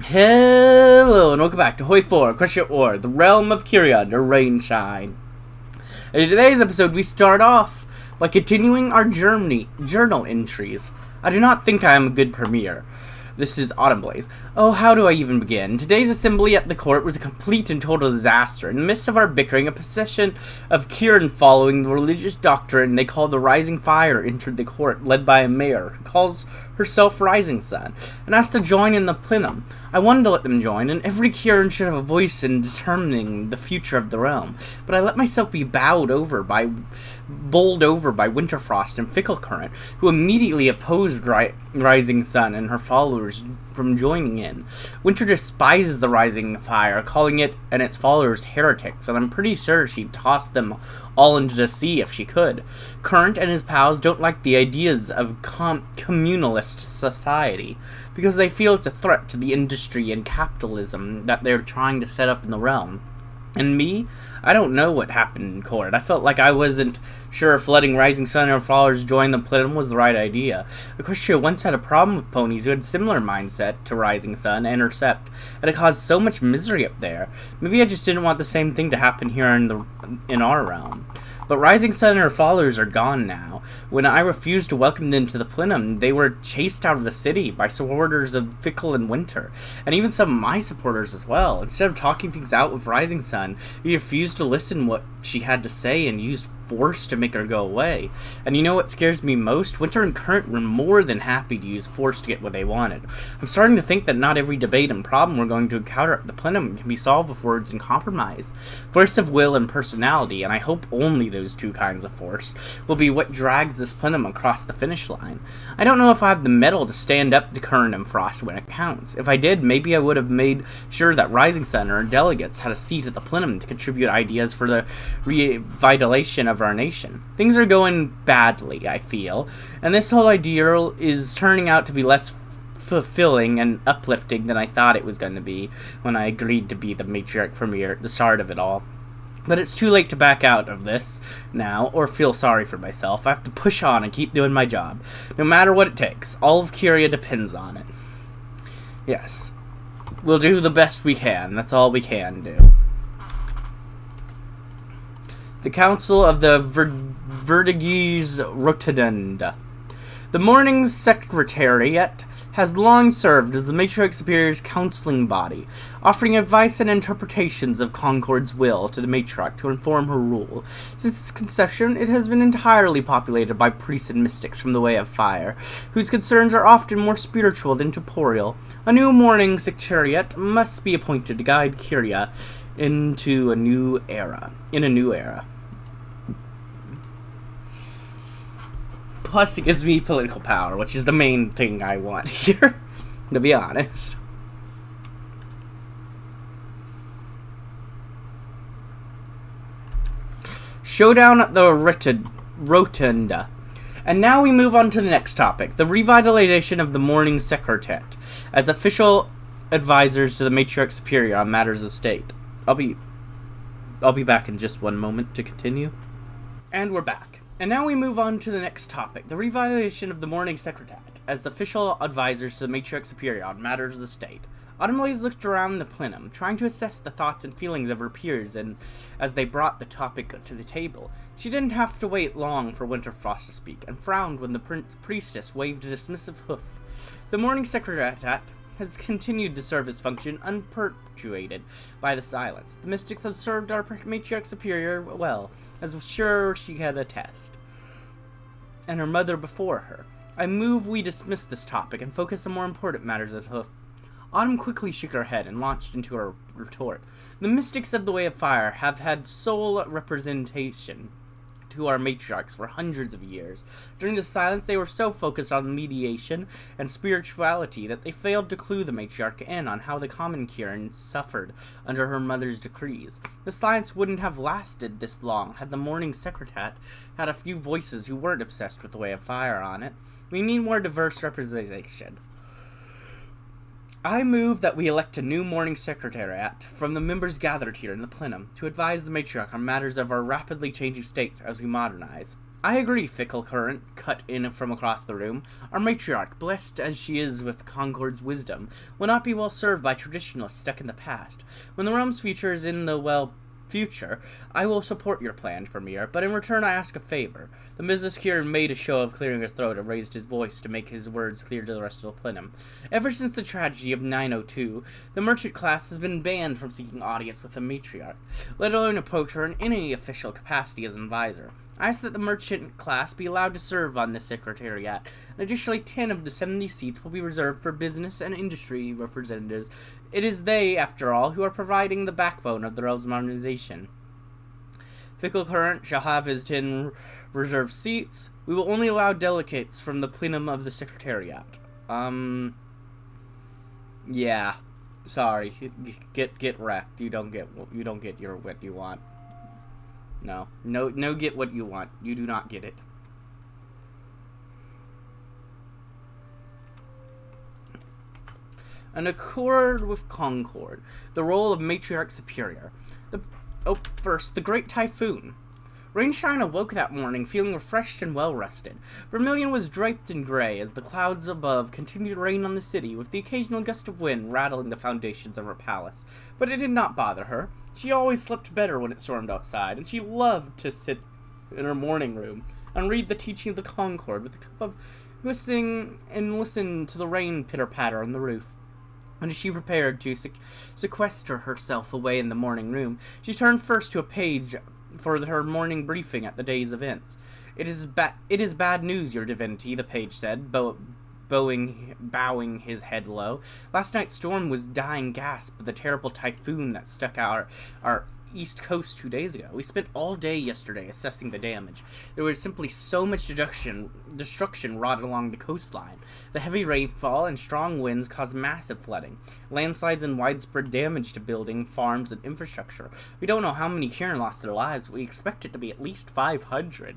Hello and welcome back to Hoi 4, Equestria Or, the realm of Kiria under Rainshine. In today's episode, we start off by continuing our journal entries. I do not think I am a good premier. This is Autumn Blaze. Oh, how do I even begin? Today's assembly at the court was a complete and total disaster. In the midst of our bickering, a procession of Kirin following the religious doctrine they call the Rising Fire entered the court, led by a mayor who calls herself Rising Sun, and asked to join in the plenum. I wanted to let them join, and every Kirin should have a voice in determining the future of the realm, but I let myself be bowled over by Winterfrost and Ficklecurrent, who immediately opposed Rising Sun and her followers from joining in. Winter despises the Rising Fire, calling it and its followers heretics, and I'm pretty sure she'd toss them all into the sea if she could. Current and his pals don't like the ideas of communalist society, because they feel it's a threat to the industry and capitalism that they're trying to set up in the realm. And me? I don't know what happened in court. I felt like I wasn't sure if letting Rising Sun and her followers join the plenum was the right idea. Equestria once had a problem with ponies who had similar mindset to Rising Sun and her sept, and it caused so much misery up there. Maybe I just didn't want the same thing to happen here in our realm. But Rising Sun and her followers are gone now. When I refused to welcome them to the plenum, they were chased out of the city by supporters of Fickle and Winter, and even some of my supporters as well. Instead of talking things out with Rising Sun, he refused to listen what she had to say and used force to make her go away. And you know what scares me most? Winter and Current were more than happy to use force to get what they wanted. I'm starting to think that not every debate and problem we're going to encounter at the plenum can be solved with words and compromise. Force of will and personality, and I hope only those two kinds of force, will be what drags this plenum across the finish line. I don't know if I have the mettle to stand up to Current and Frost when it counts. If I did, maybe I would have made sure that Rising Sun or delegates had a seat at the plenum to contribute ideas for the revitalization of our nation. Things are going badly, I feel, and this whole idea is turning out to be less fulfilling and uplifting than I thought it was going to be when I agreed to be the matriarch premier at the start of it all. But it's too late to back out of this now, or feel sorry for myself. I have to push on and keep doing my job, no matter what it takes. All of Kiria depends on it. Yes, we'll do the best we can. That's all we can do. The Council of the Vertiges Rotunda. The Morning Secretariat has long served as the Matriarch Superior's counseling body, offering advice and interpretations of Concord's will to the Matriarch to inform her rule. Since its conception, it has been entirely populated by priests and mystics from the Way of Fire, whose concerns are often more spiritual than temporal. A new Morning Secretariat must be appointed to guide Kiria into a new era. Plus, it gives me political power, which is the main thing I want here, to be honest. Showdown at the Rotunda. And now we move on to the next topic, the revitalization of the Morning Secretariat as official advisors to the Matriarch Superior on matters of state. I'll be back in just one moment to continue. And we're back. And now we move on to the next topic, the revitalization of the Morning Secretariat as official advisors to the Matriarch Superior on matters of the state. Autumn Blaze looked around the plenum, trying to assess the thoughts and feelings of her peers as they brought the topic to the table. She didn't have to wait long for Winterfrost to speak, and frowned when the priestess waved a dismissive hoof. The Morning Secretariat has continued to serve its function unperpetuated by the silence. The mystics have served our Matriarch Superior well, as sure she can attest, and her mother before her. I move we dismiss this topic and focus on more important matters of hoof. Autumn quickly shook her head and launched into her retort. The mystics of the Way of Fire have had sole representation to our matriarchs for hundreds of years. During the silence, they were so focused on mediation and spirituality that they failed to clue the matriarch in on how the common Kirin suffered under her mother's decrees. The silence wouldn't have lasted this long had the Morning Secretariat had a few voices who weren't obsessed with the Way of Fire on it. We need more diverse representation. I move that we elect a new Morning Secretariat from the members gathered here in the plenum to advise the matriarch on matters of our rapidly changing state as we modernize. I agree, Fickle Current cut in from across the room. Our matriarch, blessed as she is with Concord's wisdom, will not be well served by traditionalists stuck in the past. When the realm's future is in the, future, I will support your planned premiere, but in return I ask a favor. The business cure made a show of clearing his throat and raised his voice to make his words clear to the rest of the plenum. Ever since the tragedy of 902, the merchant class has been banned from seeking audience with the matriarch, let alone approach her in any official capacity as an advisor. I ask that the merchant class be allowed to serve on the Secretariat, and additionally 10 of the 70 seats will be reserved for business and industry representatives. It is they, after all, who are providing the backbone of the realm's modernization. Fickle Current shall have his 10 reserved seats. We will only allow delegates from the plenum of the Secretariat. Yeah. Sorry. Get wrecked. You don't get your what you want. No, get what you want. You do not get it. An accord with Concord. The role of Matriarch Superior. First, the Great Typhoon. Rainshine awoke that morning feeling refreshed and well-rested. Vermilion was draped in gray as the clouds above continued to rain on the city, with the occasional gust of wind rattling the foundations of her palace. But it did not bother her. She always slept better when it stormed outside, and she loved to sit in her morning room and read the teaching of the Concord with a cup of listen to the rain pitter-patter on the roof. When she prepared to sequester herself away in the morning room, she turned first to a page for her morning briefing at the day's events. It is bad news, your divinity, the page said, bowing his head low. Last night's storm was dying gasp of the terrible typhoon that struck our east coast 2 days ago. We spent all day yesterday assessing the damage. There was simply so much destruction wrought along the coastline. The heavy rainfall and strong winds caused massive flooding, landslides, and widespread damage to buildings, farms, and infrastructure. We don't know how many here lost their lives, but we expect it to be at least 500.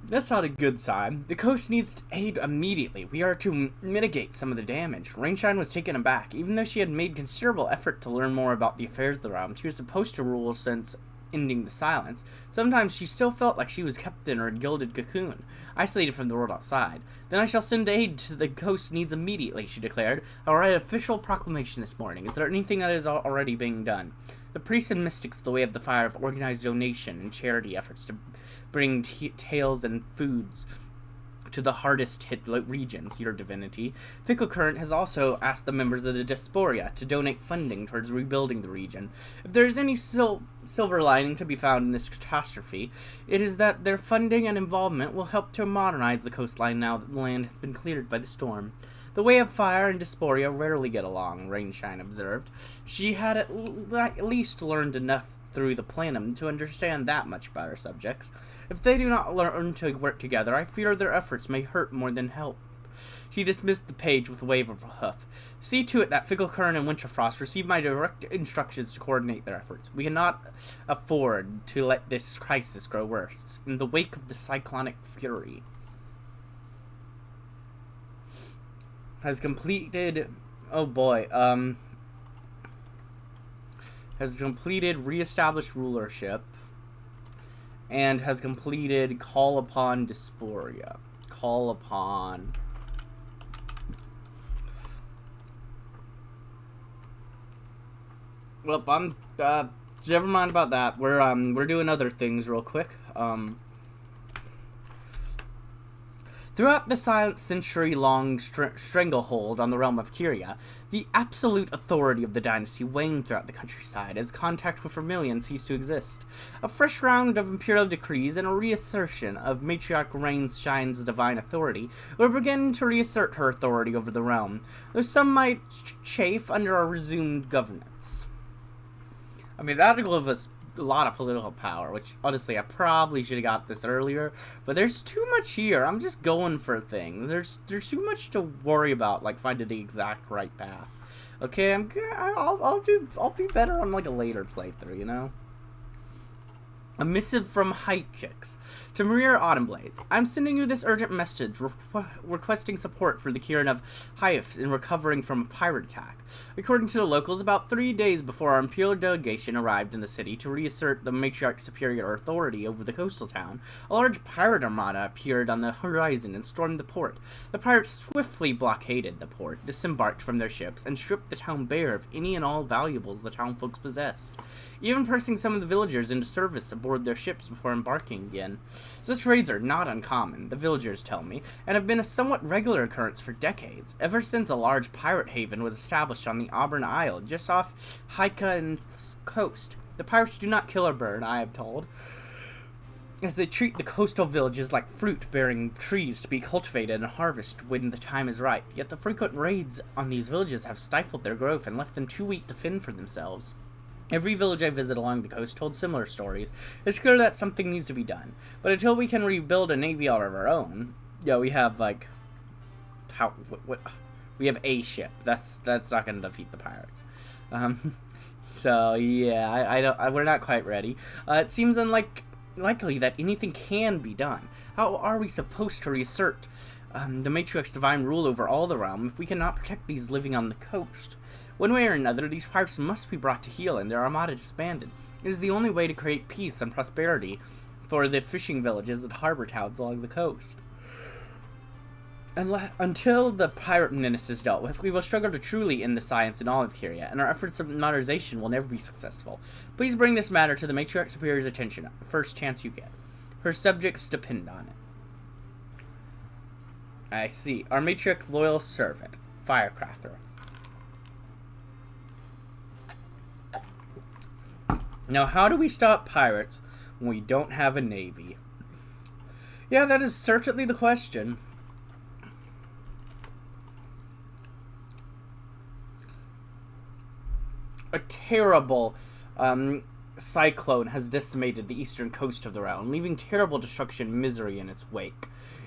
That's not a good sign. The coast needs aid immediately. We are to mitigate some of the damage. Rainshine was taken aback. Even though she had made considerable effort to learn more about the affairs of the realm, she was supposed to rule since ending the silence. Sometimes she still felt like she was kept in her gilded cocoon, isolated from the world outside. Then I shall send aid to the coast needs immediately, she declared. I will write an official proclamation this morning. Is there anything that is already being done? The priests and mystics of the Way of the Fire have organized donation and charity efforts to bring tales and foods to the hardest hit regions, your divinity. Fickle Current has also asked the members of the Diaspora to donate funding towards rebuilding the region. If there is any silver lining to be found in this catastrophe, it is that their funding and involvement will help to modernize the coastline now that the land has been cleared by the storm. The Way of Fire and Diaspora rarely get along, Rainshine observed. She had at least learned enough through the plenum to understand that much about our subjects. If they do not learn to work together, I fear their efforts may hurt more than help. She dismissed the page with a wave of her hoof. See to it that Fickle Current and Winterfrost receive my direct instructions to coordinate their efforts. We cannot afford to let this crisis grow worse in the wake of the cyclonic fury. Has completed reestablished rulership and has completed call upon Diaspora. Call upon never mind about that. We're doing other things real quick. Throughout the silent century-long stranglehold on the realm of Kiria, the absolute authority of the dynasty waned throughout the countryside as contact with Vermilion ceased to exist. A fresh round of imperial decrees and a reassertion of Matriarch Rainshine's divine authority would begin to reassert her authority over the realm, though some might chafe under a resumed governance. I mean, that would give us a lot of political power, which honestly I probably should have got this earlier, but there's too much here. I'm just going for things. There's too much to worry about, like finding the exact right path. Okay, I'll be better on like a later playthrough, you know. A missive from Hykix to Maria Autumnblaze. I'm sending you this urgent message requesting support for the Kirin of Hyphes in recovering from a pirate attack. According to the locals, about 3 days before our imperial delegation arrived in the city to reassert the matriarch's superior authority over the coastal town, a large pirate armada appeared on the horizon and stormed the port. The pirates swiftly blockaded the port, disembarked from their ships, and stripped the town bare of any and all valuables the townfolks possessed, even pressing some of the villagers into service aboard their ships before embarking again. Such raids are not uncommon, the villagers tell me, and have been a somewhat regular occurrence for decades, ever since a large pirate haven was established on the Auburn Isle, just off Hyken's coast. The pirates do not kill or burn, I am told, as they treat the coastal villages like fruit-bearing trees to be cultivated and harvested when the time is right, yet the frequent raids on these villages have stifled their growth and left them too weak to fend for themselves. Every village I visit along the coast told similar stories. It's clear that something needs to be done. But until we can rebuild a navy of our own, we have we have a ship. That's not going to defeat the pirates. So yeah, we're not quite ready. It seems unlikely that anything can be done. How are we supposed to reassert the matriarch's divine rule over all the realm if we cannot protect these living on the coast? One way or another, these pirates must be brought to heel and their armada disbanded. It is the only way to create peace and prosperity for the fishing villages and harbor towns along the coast. Until the pirate menace is dealt with, we will struggle to truly end the science in all of Kiria, and our efforts of modernization will never be successful. Please bring this matter to the Matriarch Superior's attention, first chance you get. Her subjects depend on it. I see. Our Matriarch Loyal Servant, Firecracker. Now, how do we stop pirates when we don't have a navy? Yeah, that is certainly the question. A terrible cyclone has decimated the eastern coast of the realm, leaving terrible destruction and misery in its wake.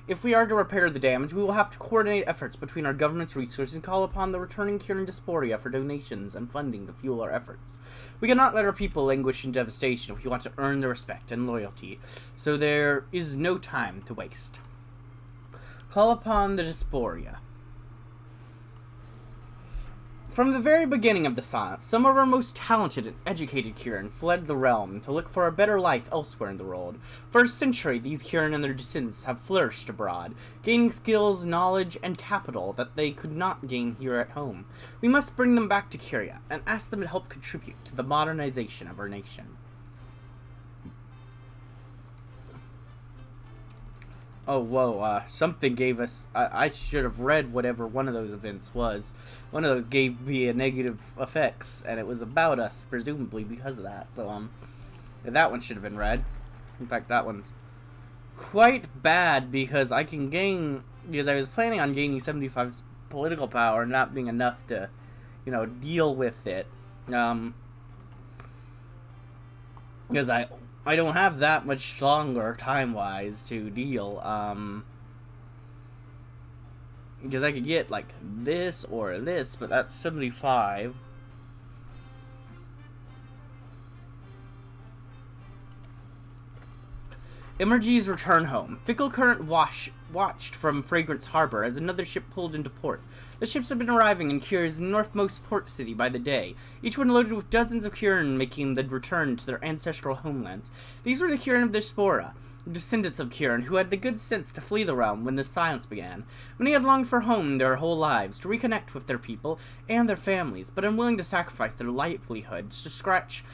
If we are to repair the damage, we will have to coordinate efforts between our government's resources and call upon the returning Kirin Diaspora for donations and funding to fuel our efforts. We cannot let our people languish in devastation if we want to earn their respect and loyalty, so there is no time to waste. Call upon the Diaspora. From the very beginning of the science, some of our most talented and educated Kirin fled the realm to look for a better life elsewhere in the world. For a century, these Kirin and their descendants have flourished abroad, gaining skills, knowledge, and capital that they could not gain here at home. We must bring them back to Kiria and ask them to help contribute to the modernization of our nation. Oh, whoa, something gave us... I should have read whatever one of those events was. One of those gave me a negative effects, and it was about us, presumably because of that. So, that one should have been read. In fact, that one's quite bad, because I can gain... Because I was planning on gaining 75 political power, not being enough to, deal with it. Because I don't have that much longer, time-wise, to deal, because I could get, this or this, but that's 75. Emergy's return home. Fickle Current watched from Fragrance Harbor as another ship pulled into port. The ships have been arriving in Kiria's northmost port city by the day, each one loaded with dozens of Kirin making the return to their ancestral homelands. These were the Kirin of Diaspora, descendants of Kirin who had the good sense to flee the realm when the silence began. Many had longed for home their whole lives, to reconnect with their people and their families, but unwilling to sacrifice their livelihoods to scratch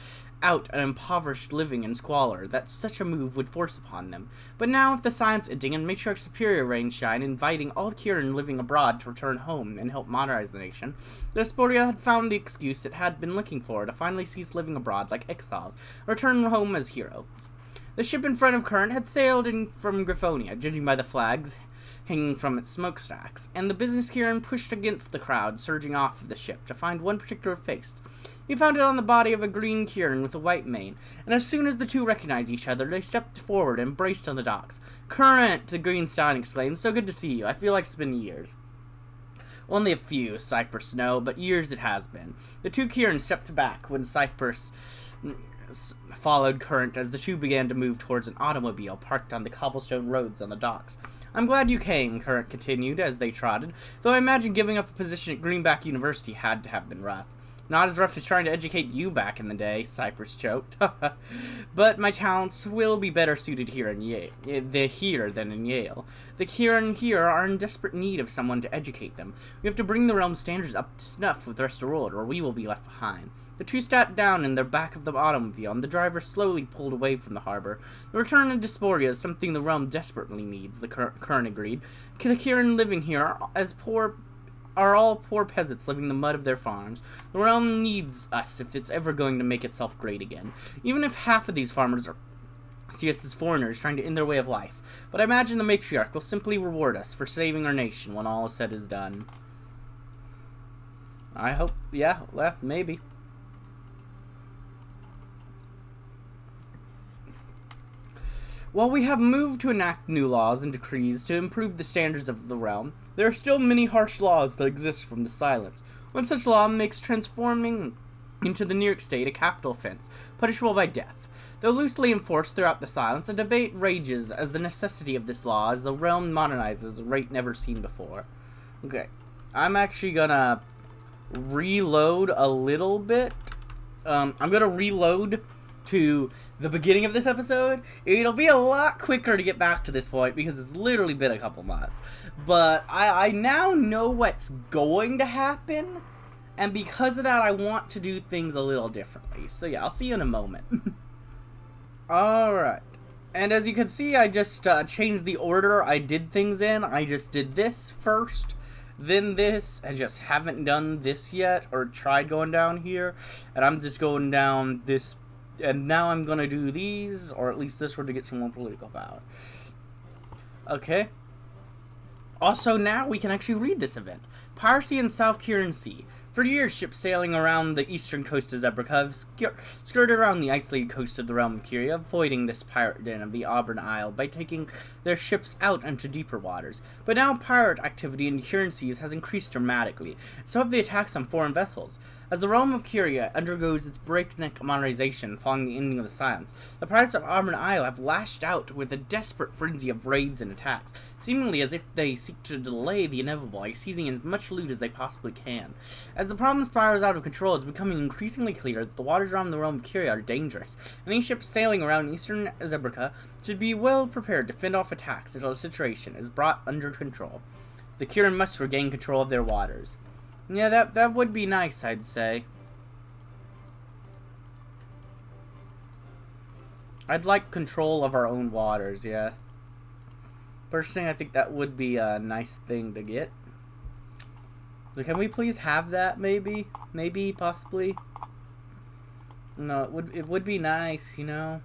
out an impoverished living in squalor that such a move would force upon them. But now, with the science ending and Matriarch Superior reign shine, inviting all Kirin living abroad to return home and help modernize the nation, the Diaspora had found the excuse it had been looking for to finally cease living abroad like exiles, and return home as heroes. The ship in front of Current had sailed in from Griffonia, judging by the flags hanging from its smokestacks, and the business Kirin pushed against the crowd surging off of the ship to find one particular face. He found it on the body of a green Kirin with a white mane, and as soon as the two recognized each other, they stepped forward and embraced on the docks. "Current!" the Greenstein exclaimed. "So good to see you. I feel like it's been years." "Only a few," Cypress Snow, "but years it has been." The two Kirin stepped back when Cypress followed current as the two began to move towards an automobile parked on the cobblestone roads on the docks. I'm glad you came, Current continued as they trotted, though I imagine giving up a position at Greenback University had to have been rough. Not as rough as trying to educate you back in the day, Cypress choked. But my talents will be better suited here than in Yale. The Kirin here are in desperate need of someone to educate them. We have to bring the realm's standards up to snuff with the rest of the world, or we will be left behind. The two sat down in the back of the automobile, and the driver slowly pulled away from the harbor. The return of dysphoria is something the realm desperately needs, the Kern agreed. The Kirin living here are all poor peasants living in the mud of their farms. The realm needs us if it's ever going to make itself great again. Even if half of these farmers see us as foreigners trying to end their way of life. But I imagine the matriarch will simply reward us for saving our nation when all is said is done. I hope, yeah, well, maybe. While we have moved to enact new laws and decrees to improve the standards of the realm, there are still many harsh laws that exist from the silence. One such law makes transforming into the New York State a capital offense, punishable by death. Though loosely enforced throughout the silence, a debate rages as the necessity of this law as the realm modernizes at a rate never seen before. Okay, I'm actually gonna reload a little bit. I'm gonna reload to the beginning of this episode. It'll be a lot quicker to get back to this point because it's literally been a couple months. But I now know what's going to happen, and because of that I want to do things a little differently. So yeah, I'll see you in a moment. Alright. And as you can see, I just changed the order I did things in. I just did this first, then this. I just haven't done this yet, or tried going down here. And I'm just going down this. And now I'm gonna do these, or at least this one, to get some more political power. Okay. Also, now we can actually read this event. Piracy in South Kirin Sea. For years, ships sailing around the eastern coast of Zebrica have skirted around the isolated coast of the realm of Kiria, avoiding this pirate den of the Auburn Isle by taking their ships out into deeper waters. But now pirate activity in Kirin Seas has increased dramatically, so have the attacks on foreign vessels. As the realm of Kiria undergoes its breakneck modernization following the ending of the silence, the pirates of Auburn Isle have lashed out with a desperate frenzy of raids and attacks, seemingly as if they seek to delay the inevitable by seizing as much loot as they possibly can. As the problem spirals out of control, it's becoming increasingly clear that the waters around the realm of Kiria are dangerous, and any ships sailing around eastern Zebrica should be well prepared to fend off attacks until the situation is brought under control. The Kirin must regain control of their waters. Yeah, that would be nice, I'd say. I'd like control of our own waters, yeah. Personally, I think that would be a nice thing to get. So can we please have that, maybe? Maybe, possibly? No, it would be nice, you know?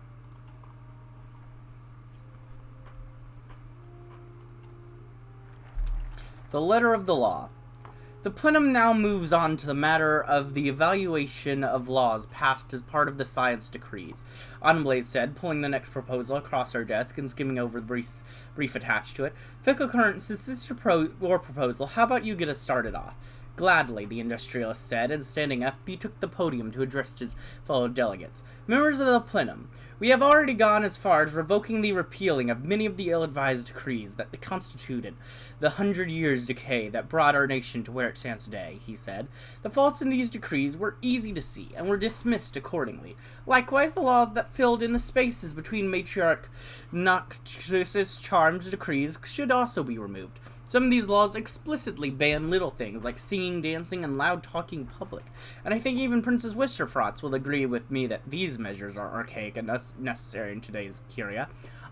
The letter of the law. The plenum now moves on to the matter of the evaluation of laws passed as part of the science decrees, Autumnblaze said, pulling the next proposal across her desk and skimming over the brief attached to it. Fickle Current, since this is your proposal, how about you get us started off? Gladly, the industrialist said, and standing up, he took the podium to address his fellow delegates. Members of the plenum, we have already gone as far as revoking the repealing of many of the ill-advised decrees that constituted the 100 years decay that brought our nation to where it stands today, he said. The faults in these decrees were easy to see, and were dismissed accordingly. Likewise, the laws that filled in the spaces between Matriarch Noctis's charms decrees should also be removed. Some of these laws explicitly ban little things like singing, dancing, and loud talking in public, and I think even Princess Wisterfrotz will agree with me that these measures are archaic and necessary in today's Kiria.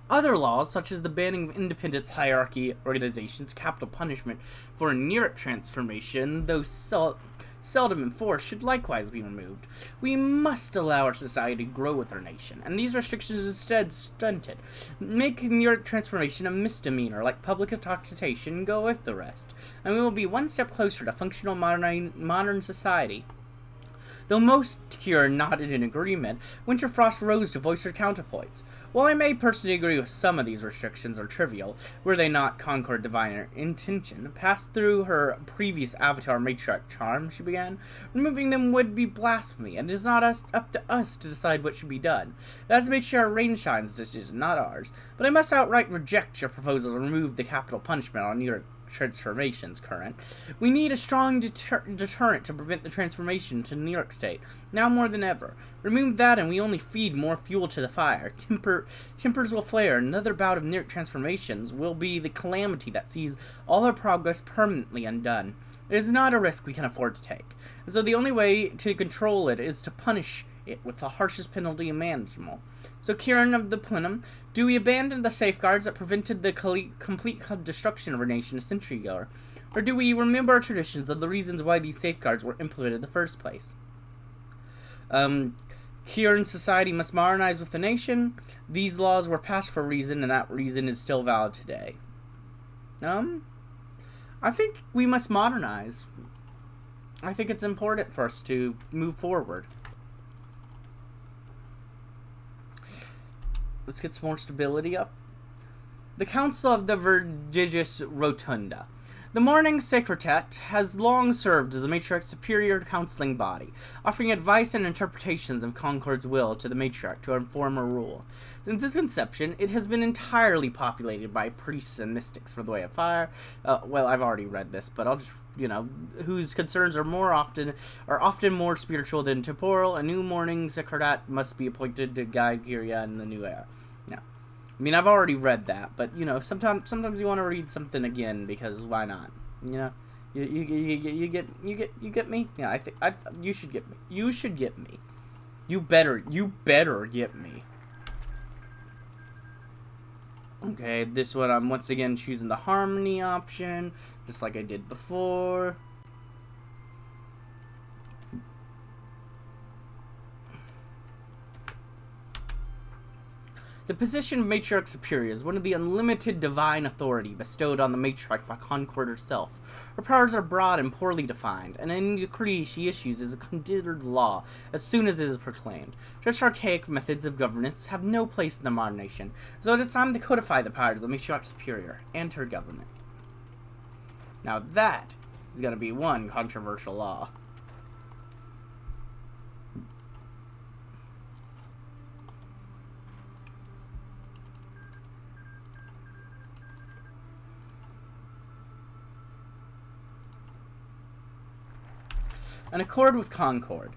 Other laws, such as the banning of independence hierarchy organizations, capital punishment for a Neuric transformation, though seldom enforced, should likewise be removed. We must allow our society to grow with our nation, and these restrictions instead stunted. Make Neuric transformation a misdemeanor, like public intoxication, and go with the rest, and we will be one step closer to functional modern society. Though most here nodded in agreement, Winterfrost rose to voice her counterpoints. While I may personally agree with some of these restrictions are trivial, were they not Concord divine intention, passed through her previous avatar matriarch charm, she began, removing them would be blasphemy, and it is not up to us to decide what should be done. That's Matriarch Rainshine's decision, not ours. But I must outright reject your proposal to remove the capital punishment on your transformations current. We need a strong deterrent to prevent the transformation to New York State, now more than ever. Remove that and we only feed more fuel to the fire. Tempers will flare, and another bout of New York transformations will be the calamity that sees all our progress permanently undone. It is not a risk we can afford to take, and so the only way to control it is to punish it with the harshest penalty imaginable. So, Kieran of the Plenum, do we abandon the safeguards that prevented the complete destruction of our nation a century ago? Or do we remember our traditions of the reasons why these safeguards were implemented in the first place? Kieran society must modernize with the nation. These laws were passed for a reason, and that reason is still valid today. I think we must modernize. I think it's important for us to move forward. Let's get some more stability up. The Council of the Verdigious Rotunda. The Morning Secretet has long served as the Matriarch's superior counseling body, offering advice and interpretations of Concord's will to the Matriarch to inform her rule. Since its inception, it has been entirely populated by priests and mystics for the Way of Fire. Well, I've already read this, but I'll just, whose concerns are often more spiritual than temporal. A new Morning Secretet must be appointed to guide Kiria in the new era. I mean, I've already read that, but sometimes you want to read something again because why not? You get me? Yeah, I think you should get me. You should get me. You better get me. Okay, this one I'm once again choosing the harmony option, just like I did before. The position of Matriarch Superior is one of the unlimited divine authority bestowed on the Matriarch by Concord herself. Her powers are broad and poorly defined, and any decree she issues is considered law as soon as it is proclaimed. Such archaic methods of governance have no place in the modern nation, so it is time to codify the powers of the Matriarch Superior and her government. Now that is going to be one controversial law. In accord with Concord,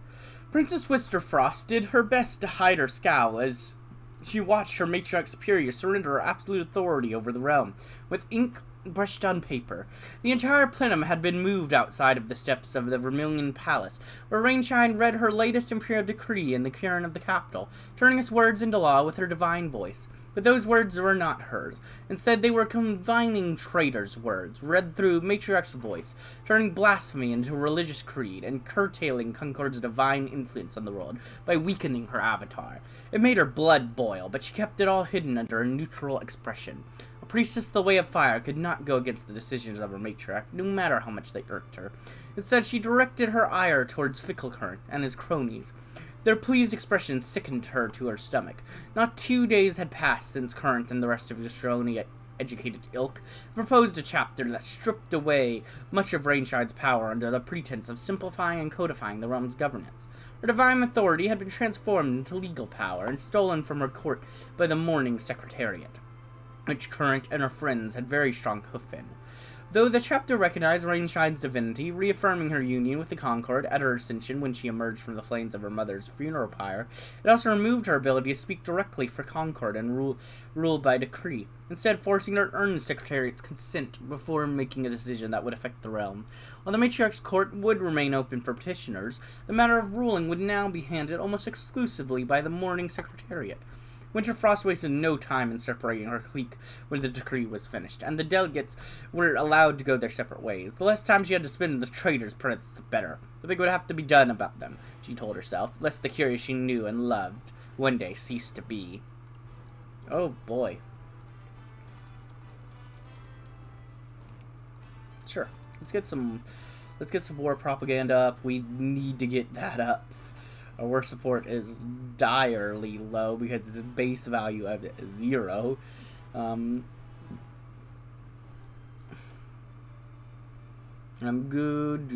Princess Wisterfrost did her best to hide her scowl as she watched her Matriarch Superior surrender her absolute authority over the realm, with ink brushed on paper. The entire plenum had been moved outside of the steps of the Vermilion Palace, where Rainshine read her latest imperial decree in the Kirin of the capital, turning its words into law with her divine voice. But those words were not hers. Instead, they were confining traitors' words, read through Matriarch's voice, turning blasphemy into a religious creed, and curtailing Concord's divine influence on the world by weakening her avatar. It made her blood boil, but she kept it all hidden under a neutral expression. A priestess of the Way of Fire could not go against the decisions of her matriarch, no matter how much they irked her. Instead, she directed her ire towards Ficklecurrent and his cronies. Their pleased expression sickened her to her stomach. Not 2 days had passed since Current and the rest of his crony educated ilk proposed a chapter that stripped away much of Rainshine's power under the pretense of simplifying and codifying the realm's governance. Her divine authority had been transformed into legal power and stolen from her court by the Morning Secretariat, which Current and her friends had very strong hoof in. Though the chapter recognized Rainshine's divinity, reaffirming her union with the Concord at her ascension when she emerged from the flames of her mother's funeral pyre, it also removed her ability to speak directly for Concord and rule by decree, instead forcing her to earn the Secretariat's consent before making a decision that would affect the realm. While the Matriarch's court would remain open for petitioners, the matter of ruling would now be handled almost exclusively by the Morning Secretariat. Winterfrost wasted no time in separating her clique when the decree was finished, and the delegates were allowed to go their separate ways. The less time she had to spend in the traitors' presence, the better. Something would have to be done about them, she told herself, lest the Kiria she knew and loved one day cease to be. Oh boy. Sure, let's get some Let's get some war propaganda up. We need to get that up. Our war support is direly low because it's a base value of 0. I'm good.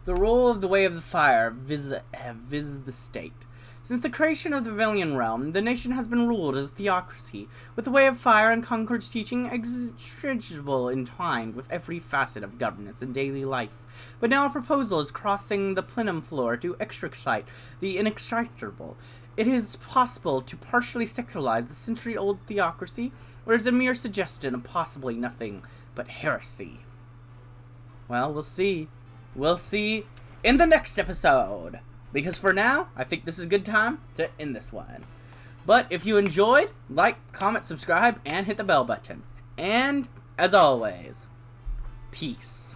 The role of the Way of the Fire viz the state. Since the creation of the Velian realm, the nation has been ruled as a theocracy, with the Way of Fire and Concord's teaching inextricably entwined with every facet of governance and daily life. But now a proposal is crossing the plenum floor to extricate the inextricable. It is possible to partially sectorize the century-old theocracy, or is a mere suggestion of possibly nothing but heresy? Well, we'll see. We'll see in the next episode. Because for now, I think this is a good time to end this one. But if you enjoyed, like, comment, subscribe, and hit the bell button. And, as always, peace.